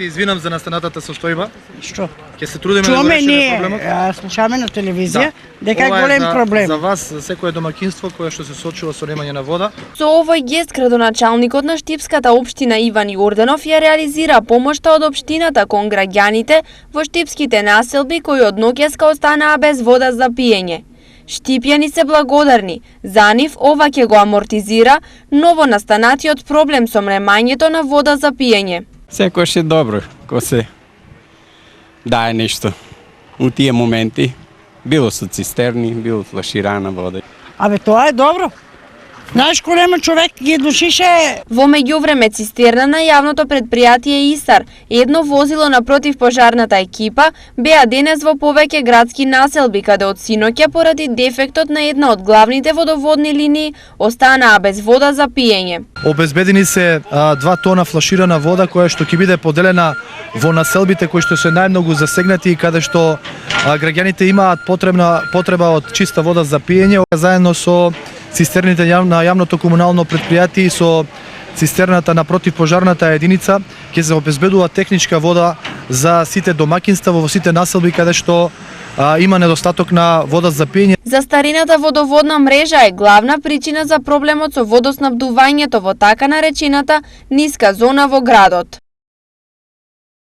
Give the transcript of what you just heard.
се извинам за настанатата состојба. Што? Ќе се трудиме да го Чуваме решиме ние, проблемот. слушаме на телевизија, дека е Ова голем проблем. За вас, за секое домаќинство кое што се соочува со немање на вода. Со овој гест градоначалникот на Штипската општина Иван Јорданов ја реализира помошта од општината кон граѓаните во штипските населби кои од ноќеска останаа без вода за пиење. Штипјани се благодарни, за нив ова ќе го амортизира ново настанатиот проблем со немањето на вода за пиење. Секојаш е добро, ко се дае нешто у тие моменти, било со цистерни, било флаширана вода. Абе, тоа е добро. Знаеш колемо човек ги душише. Во меѓувреме цистерна на јавното предпријатие Исар, едно возило на противпожарната екипа, беа денес во повеќе градски населби, каде од синоќа поради дефектот на една од главните водоводни линии останаа без вода за пиење. Обезбедени се 2 тона флаширана вода која што ќе биде поделена во населбите кои што се најмногу засегнати и каде што граѓаните имаат потреба од чиста вода за пиење, заедно со цистерните на јавното комунално предпријатие и со цистерната на противпожарната единица ќе се обезбедува техничка вода за сите домаќинства во сите населби каде што има недостаток на вода за пиење. Застарената водоводна мрежа е главна причина за проблемот со водоснабдувањето во така наречената ниска зона во градот.